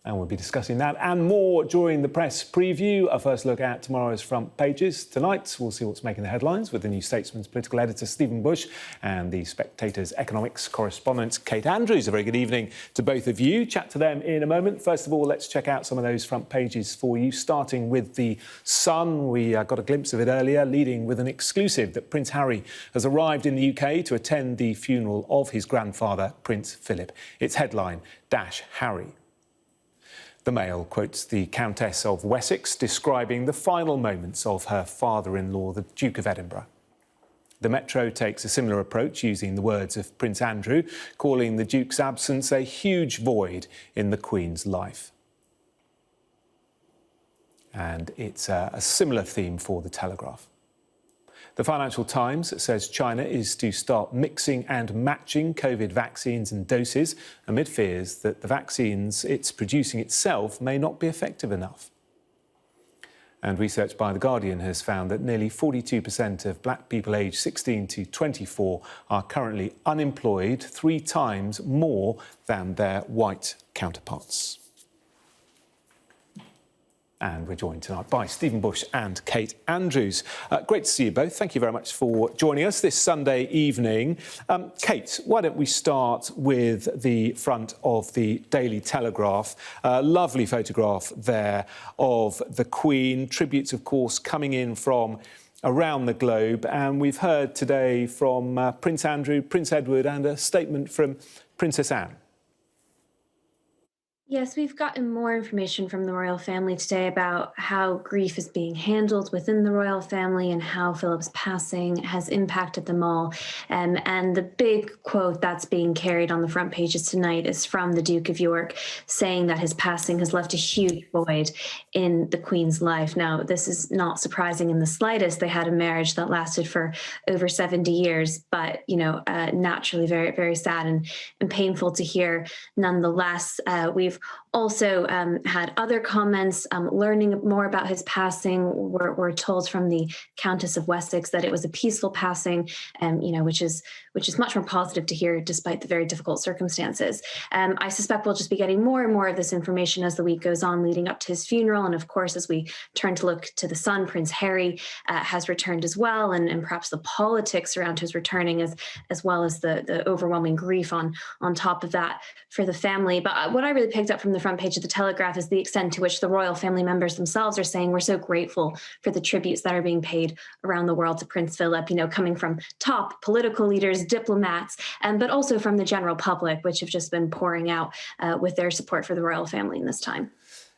And we'll be discussing that and more during the press preview. A first look at tomorrow's front pages. Tonight, we'll see what's making the headlines with the new Statesman's political editor, Stephen Bush, and the Spectator's economics correspondent, Kate Andrews. A very good evening to both of you. Chat to them in a moment. First of all, let's check out some of those front pages for you, starting with The Sun. We got a glimpse of it earlier, leading with an exclusive that Prince Harry has arrived in the UK to attend the funeral of his grandfather, Prince Philip. Its headline, Harry. The Mail quotes the Countess of Wessex describing the final moments of her father-in-law, the Duke of Edinburgh. The Metro takes a similar approach, using the words of Prince Andrew, calling the Duke's absence a huge void in the Queen's life. And it's a similar theme for The Telegraph. The Financial Times says China is to start mixing and matching COVID vaccines and doses amid fears that the vaccines it's producing itself may not be effective enough. And research by The Guardian has found that nearly 42% of black people aged 16 to 24 are currently unemployed, 3 times more than their white counterparts. And we're joined tonight by Stephen Bush and Kate Andrews. Great to see you both. Thank you very much for joining us this Sunday evening. Kate, why don't we start with the front of the Daily Telegraph. Lovely photograph there of the Queen. Tributes, of course, coming in from around the globe. And we've heard today from Prince Andrew, Prince Edward, and a statement from Princess Anne. Yes, we've gotten more information from the royal family today about how grief is being handled within the royal family and how Philip's passing has impacted them all. And the big quote that's being carried on the front pages tonight is from the Duke of York, saying that his passing has left a huge void in the Queen's life. Now, this is not surprising in the slightest. They had a marriage that lasted for over 70 years, but, naturally very, very sad and painful to hear nonetheless. We've also had other comments learning more about his passing. We're told from the Countess of Wessex that it was a peaceful passing, which is much more positive to hear despite the very difficult circumstances. I suspect we'll just be getting more and more of this information as the week goes on leading up to his funeral. And of course, as we turn to look to the Sun, Prince Harry has returned as well, and perhaps the politics around his returning as well as the overwhelming grief on top of that for the family. But what I really picked up from the front page of the Telegraph is the extent to which the royal family members themselves are saying we're so grateful for the tributes that are being paid around the world to Prince Philip, coming from top political leaders, diplomats, but also from the general public, which have just been pouring out with their support for the royal family in this time.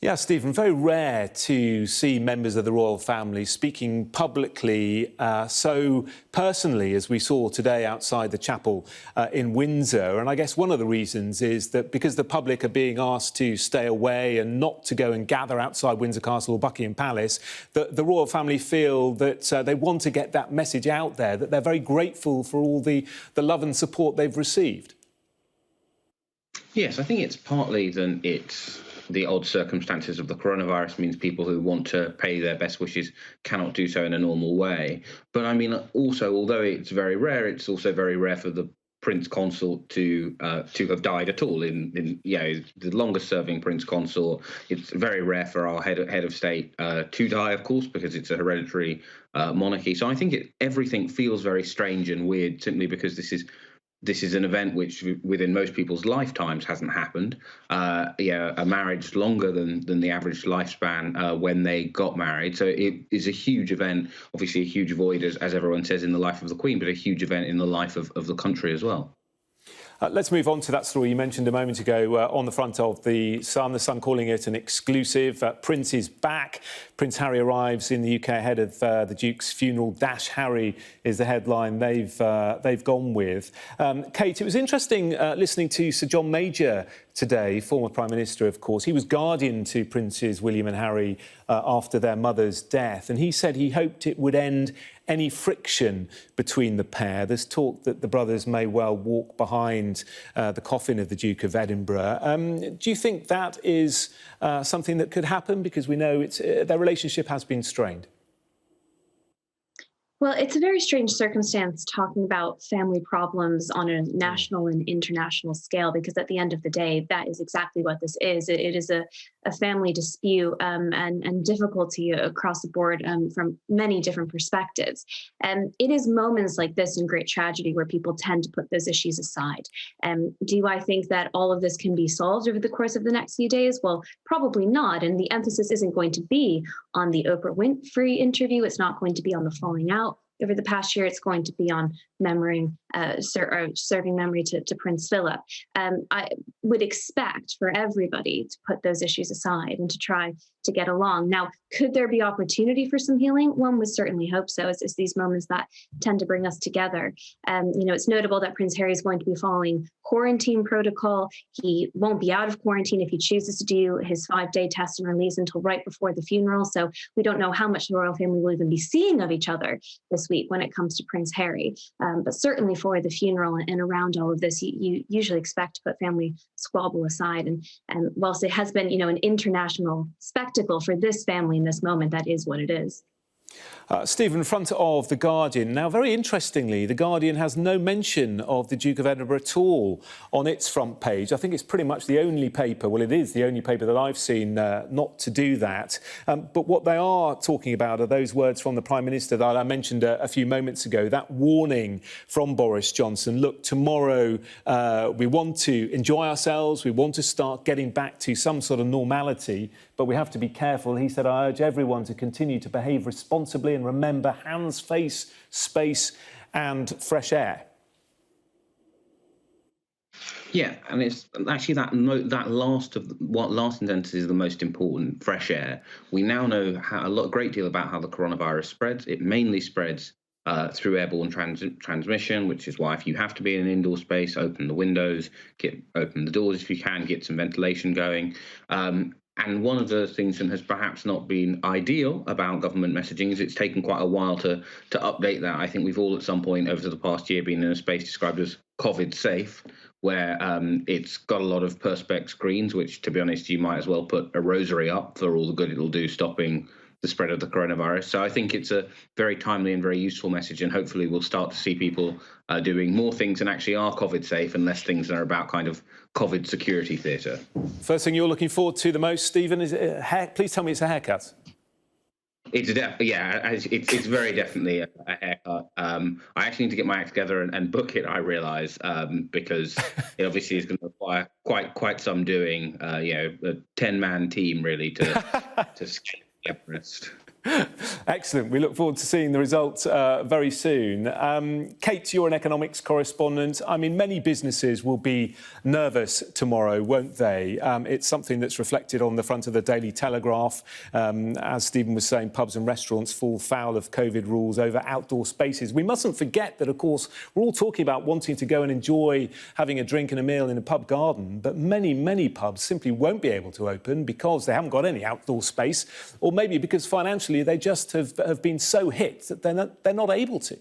Yeah, Stephen, very rare to see members of the royal family speaking publicly so personally as we saw today outside the chapel in Windsor. And I guess one of the reasons is that because the public are being asked to stay away and not to go and gather outside Windsor Castle or Buckingham Palace, the royal family feel that they want to get that message out there, that they're very grateful for all the love and support they've received. Yes, I think it's partly that it's the odd circumstances of the coronavirus means people who want to pay their best wishes cannot do so in a normal way. But I mean, also, although it's very rare, it's also very rare for the Prince Consort to have died at all. In the longest serving Prince Consort, it's very rare for our head of state to die, of course, because it's a hereditary monarchy. So I think everything feels very strange and weird simply because this is an event which within most people's lifetimes hasn't happened. A marriage longer than the average lifespan when they got married. So it is a huge event, obviously a huge void, as everyone says, in the life of the Queen, but a huge event in the life of the country as well. Let's move on to that story you mentioned a moment ago on the front of The Sun. The Sun calling it an exclusive. Prince is back. Prince Harry arrives in the UK ahead of the Duke's funeral. Harry is the headline they've gone with. Kate, it was interesting listening to Sir John Major today, former Prime Minister, of course. He was guardian to Princes William and Harry after their mother's death, and he said he hoped it would end any friction between the pair. There's talk that the brothers may well walk behind the coffin of the Duke of Edinburgh. Do you think that is something that could happen? Because we know their relationship has been strained. Well, it's a very strange circumstance talking about family problems on a national and international scale, because at the end of the day, that is exactly what this is. It is a family dispute and difficulty across the board from many different perspectives. And it is moments like this in great tragedy where people tend to put those issues aside. Do I think that all of this can be solved over the course of the next few days? Well, probably not. And the emphasis isn't going to be on the Oprah Winfrey interview. It's not going to be on the falling out over the past year. It's going to be on serving memory to Prince Philip. I would expect for everybody to put those issues aside and to try to get along. Now, could there be opportunity for some healing? One would certainly hope so. It's these moments that tend to bring us together. It's notable that Prince Harry is going to be following quarantine protocol. He won't be out of quarantine if he chooses to do his 5-day test and release until right before the funeral. So we don't know how much the royal family will even be seeing of each other this week when it comes to Prince Harry. But certainly for the funeral and around all of this, you usually expect to put family squabble aside. And whilst it has been, an international spectacle for this family in this moment, that is what it is. Stephen, in front of The Guardian. Now, very interestingly, The Guardian has no mention of the Duke of Edinburgh at all on its front page. I think it's pretty much the only paper, well, it is the only paper that I've seen not to do that. But what they are talking about are those words from the Prime Minister that I mentioned a few moments ago, that warning from Boris Johnson. Look, tomorrow we want to enjoy ourselves, we want to start getting back to some sort of normality, but we have to be careful. He said, I urge everyone to continue to behave responsibly and remember hands, face, space and fresh air. Yeah, and it's actually that last sentence is the most important. Fresh air. We now know a great deal about how the coronavirus spreads. It mainly spreads through airborne transmission, which is why if you have to be in an indoor space, open the windows, open the doors if you can, get some ventilation going. And one of the things that has perhaps not been ideal about government messaging is it's taken quite a while to update that. I think we've all at some point over the past year been in a space described as COVID safe, where it's got a lot of perspex screens, which, to be honest, you might as well put a rosary up for all the good it'll do stopping the spread of the coronavirus. So I think it's a very timely and very useful message, and hopefully we'll start to see people doing more things that actually are COVID safe and less things that are about kind of COVID security theatre. First thing you're looking forward to the most, Stephen, is please tell me it's a haircut. It's very definitely a haircut. I actually need to get my act together and book it, I realise, because it obviously is going to require quite some doing. A 10-man team really to skate Everest. Excellent. We look forward to seeing the results very soon. Kate, you're an economics correspondent. I mean, many businesses will be nervous tomorrow, won't they? It's something that's reflected on the front of the Daily Telegraph. As Stephen was saying, pubs and restaurants fall foul of COVID rules over outdoor spaces. We mustn't forget that, of course, we're all talking about wanting to go and enjoy having a drink and a meal in a pub garden, but many pubs simply won't be able to open because they haven't got any outdoor space, or maybe because financially they just have been so hit that they're not able to.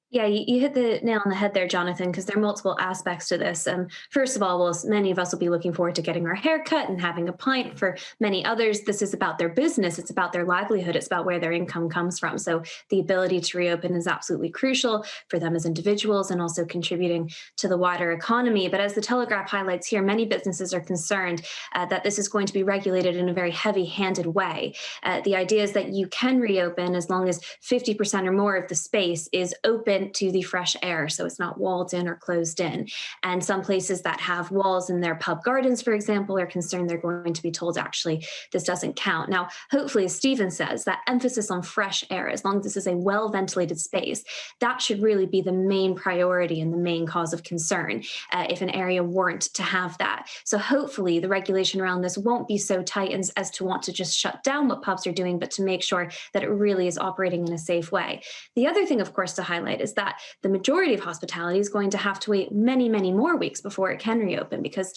Yeah, you hit the nail on the head there, Jonathan, because there are multiple aspects to this. First of all, many of us will be looking forward to getting our hair cut and having a pint. For many others, this is about their business. It's about their livelihood. It's about where their income comes from. So the ability to reopen is absolutely crucial for them as individuals and also contributing to the wider economy. But as the Telegraph highlights here, many businesses are concerned that this is going to be regulated in a very heavy-handed way. The idea is that you can reopen as long as 50% or more of the space is open to the fresh air, so it's not walled in or closed in. And some places that have walls in their pub gardens, for example, are concerned they're going to be told, actually, this doesn't count. Now, hopefully, as Stephen says, that emphasis on fresh air, as long as this is a well-ventilated space, that should really be the main priority and the main cause of concern if an area weren't to have that. So hopefully, the regulation around this won't be so tight as to want to just shut down what pubs are doing, but to make sure that it really is operating in a safe way. The other thing, of course, to highlight is is that the majority of hospitality is going to have to wait many, many more weeks before it can reopen because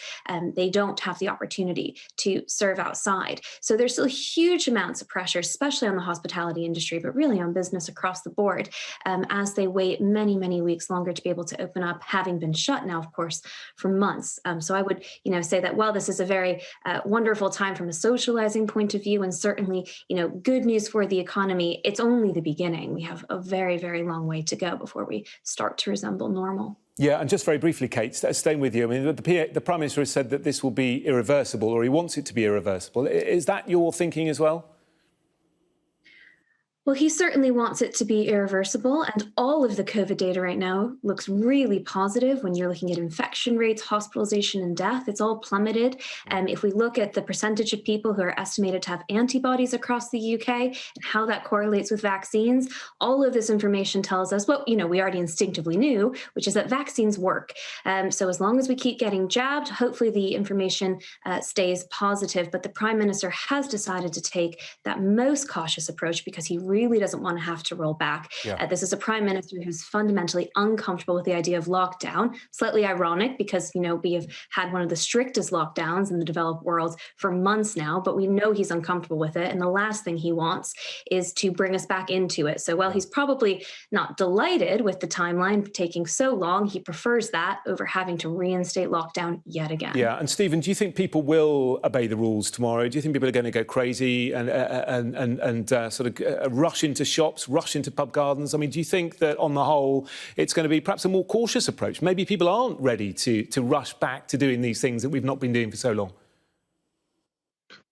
they don't have the opportunity to serve outside. So there's still huge amounts of pressure, especially on the hospitality industry, but really on business across the board, as they wait many, many weeks longer to be able to open up, having been shut now, of course, for months. So I would, say that while this is a very wonderful time from a socializing point of view, and certainly, good news for the economy, it's only the beginning. We have a very, very long way to go before we start to resemble normal. Yeah, and just very briefly, Kate, staying with you, I mean, the Prime Minister has said that this will be irreversible, or he wants it to be irreversible. Is that your thinking as well? Well, he certainly wants it to be irreversible, and all of the COVID data right now looks really positive when you're looking at infection rates, hospitalization, and death. It's all plummeted. If we look at the percentage of people who are estimated to have antibodies across the UK and how that correlates with vaccines, all of this information tells us what we already instinctively knew, which is that vaccines work. So as long as we keep getting jabbed, hopefully the information stays positive. But the Prime Minister has decided to take that most cautious approach because he really doesn't want to have to roll back. Yeah. This is a prime minister who's fundamentally uncomfortable with the idea of lockdown. Slightly ironic because, we have had one of the strictest lockdowns in the developed world for months now, but we know he's uncomfortable with it. And the last thing he wants is to bring us back into it. So while he's probably not delighted with the timeline taking so long, he prefers that over having to reinstate lockdown yet again. Yeah, and Stephen, do you think people will obey the rules tomorrow? Do you think people are going to go crazy and sort of rush into shops, rush into pub gardens? I mean, do you think that on the whole it's going to be perhaps a more cautious approach? Maybe people aren't ready to rush back to doing these things that we've not been doing for so long.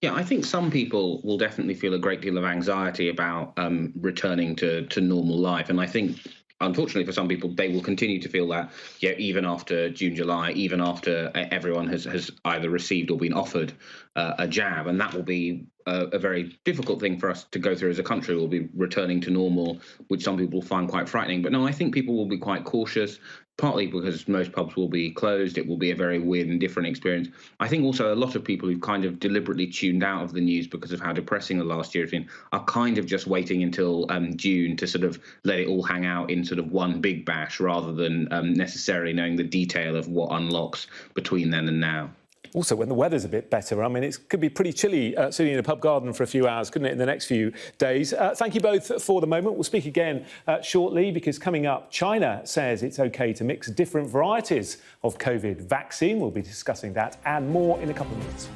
Yeah, I think some people will definitely feel a great deal of anxiety about returning to normal life. And I think, unfortunately for some people, they will continue to feel that, even after June, July, even after everyone has either received or been offered a jab. And that will be a very difficult thing for us to go through as a country. We'll be returning to normal, which some people find quite frightening. But no, I think people will be quite cautious, partly because most pubs will be closed. It will be a very weird and different experience. I think also a lot of people who've kind of deliberately tuned out of the news because of how depressing the last year has been are kind of just waiting until June to sort of let it all hang out in sort of one big bash, rather than necessarily knowing the detail of what unlocks between then and now. Also, when the weather's a bit better, I mean, it could be pretty chilly sitting in a pub garden for a few hours, couldn't it, in the next few days? Thank you both for the moment. We'll speak again shortly, because coming up, China says it's OK to mix different varieties of COVID vaccine. We'll be discussing that and more in a couple of minutes.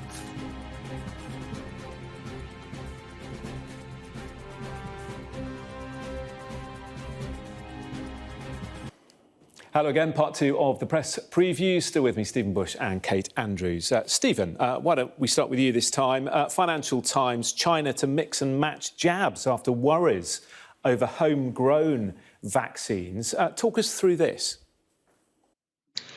Hello again, part two of the press preview. Still with me, Stephen Bush and Kate Andrews. Stephen, why don't we start with you this time? Financial Times, China to mix and match jabs after worries over homegrown vaccines. Talk us through this.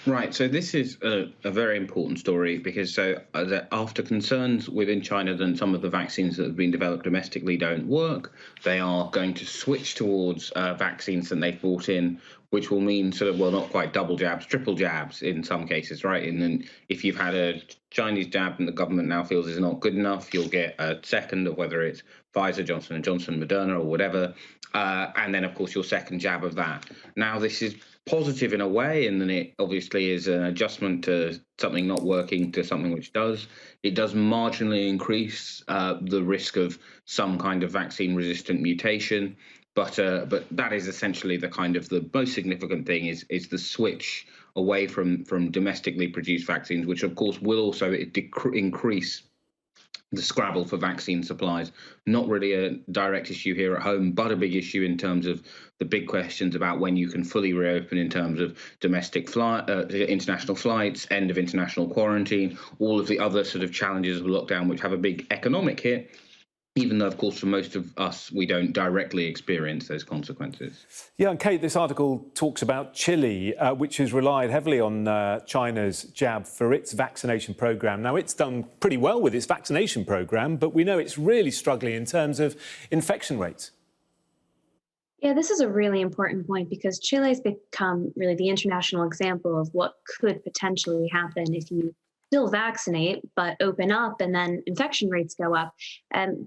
Right, so this is a very important story because after concerns within China that some of the vaccines that have been developed domestically don't work, they are going to switch towards vaccines that they've brought in, which will mean sort of, well, not quite double jabs, triple jabs in some cases, right? And then if you've had a Chinese jab and the government now feels is not good enough, you'll get a second, of whether it's Pfizer, Johnson & Johnson, Moderna or whatever. And then, of course, your second jab of that. Now, this is positive in a way, and then it obviously is an adjustment to something not working to something which does. It does marginally increase the risk of some kind of vaccine-resistant mutation. But that is essentially the kind of the most significant thing is the switch away from domestically produced vaccines, which of course will also increase the scrabble for vaccine supplies. Not really a direct issue here at home, but a big issue in terms of the big questions about when you can fully reopen in terms of international flights, end of international quarantine, all of the other sort of challenges of lockdown, which have a big economic hit. Even though, of course, for most of us, we don't directly experience those consequences. Yeah, and Kate, this article talks about Chile, which has relied heavily on China's jab for its vaccination programme. Now, it's done pretty well with its vaccination programme, but we know it's really struggling in terms of infection rates. Yeah, this is a really important point because Chile has become really the international example of what could potentially happen if you still vaccinate, but open up, and then infection rates go up.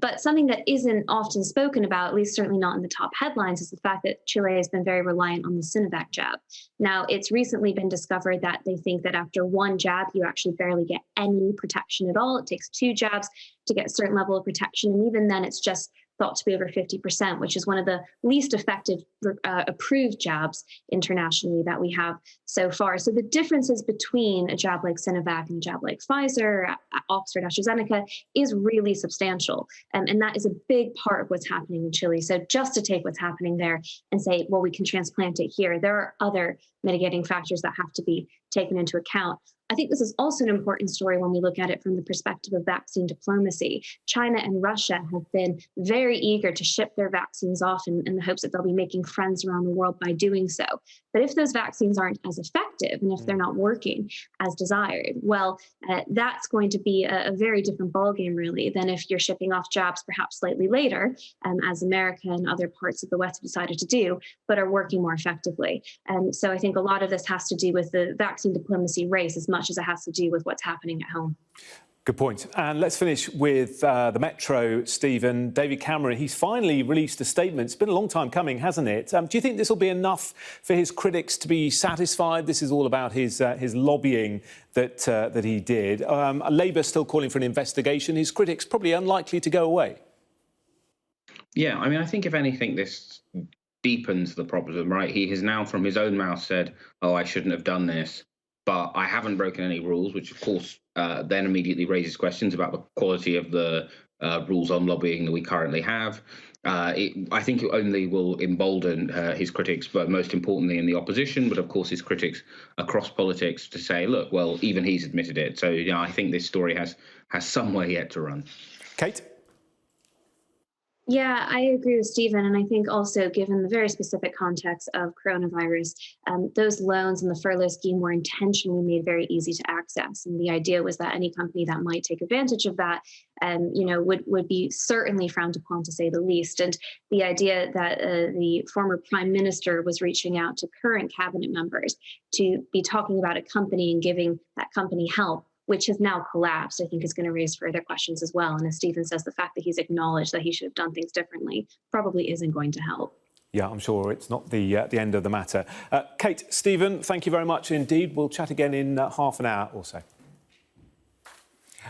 But something that isn't often spoken about, at least certainly not in the top headlines, is the fact that Chile has been very reliant on the Sinovac jab. Now, it's recently been discovered that they think that after one jab, you actually barely get any protection at all. It takes 2 jabs to get a certain level of protection. And even then, it's just thought to be over 50%, which is one of the least effective approved jabs internationally that we have so far. So the differences between a jab like Sinovac and a jab like Pfizer, Oxford, AstraZeneca is really substantial. And that is a big part of what's happening in Chile. So just to take what's happening there and say, well, we can transplant it here, there are other mitigating factors that have to be taken into account. I think this is also an important story when we look at it from the perspective of vaccine diplomacy. China and Russia have been very eager to ship their vaccines off in the hopes that they'll be making friends around the world by doing so. But if those vaccines aren't as effective and if they're not working as desired, well, that's going to be a very different ballgame, really, than if you're shipping off jabs perhaps slightly later, as America and other parts of the West have decided to do, but are working more effectively. And so I think a lot of this has to do with the vaccine diplomacy race as much as it has to do with what's happening at home. Good point. And let's finish with the Metro, Stephen. David Cameron, he's finally released a statement. It's been a long time coming, hasn't it? Do you think this will be enough for his critics to be satisfied? This is all about his lobbying that he did. Labour still calling for an investigation. His critics probably unlikely to go away. Yeah, I mean, I think if anything, this deepens the problem, right? He has now, from his own mouth, said, "Oh, I shouldn't have done this, but I haven't broken any rules," which, of course, then immediately raises questions about the quality of the rules on lobbying that we currently have. I think it only will embolden his critics, but most importantly in the opposition, but of course his critics across politics, to say, look, well, even he's admitted it. So, yeah, I think this story has some way yet to run. Kate? Yeah, I agree with Stephen. And I think also, given the very specific context of coronavirus, those loans and the furlough scheme were intentionally made very easy to access. And the idea was that any company that might take advantage of that, would be certainly frowned upon, to say the least. And the idea that the former prime minister was reaching out to current cabinet members to be talking about a company and giving that company help, which has now collapsed, I think is going to raise further questions as well. And as Stephen says, the fact that he's acknowledged that he should have done things differently probably isn't going to help. Yeah, I'm sure it's not the end of the matter. Kate, Stephen, thank you very much indeed. We'll chat again in half an hour or so.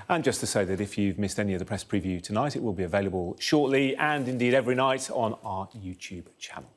And just to say that if you've missed any of the press preview tonight, it will be available shortly and indeed every night on our YouTube channel.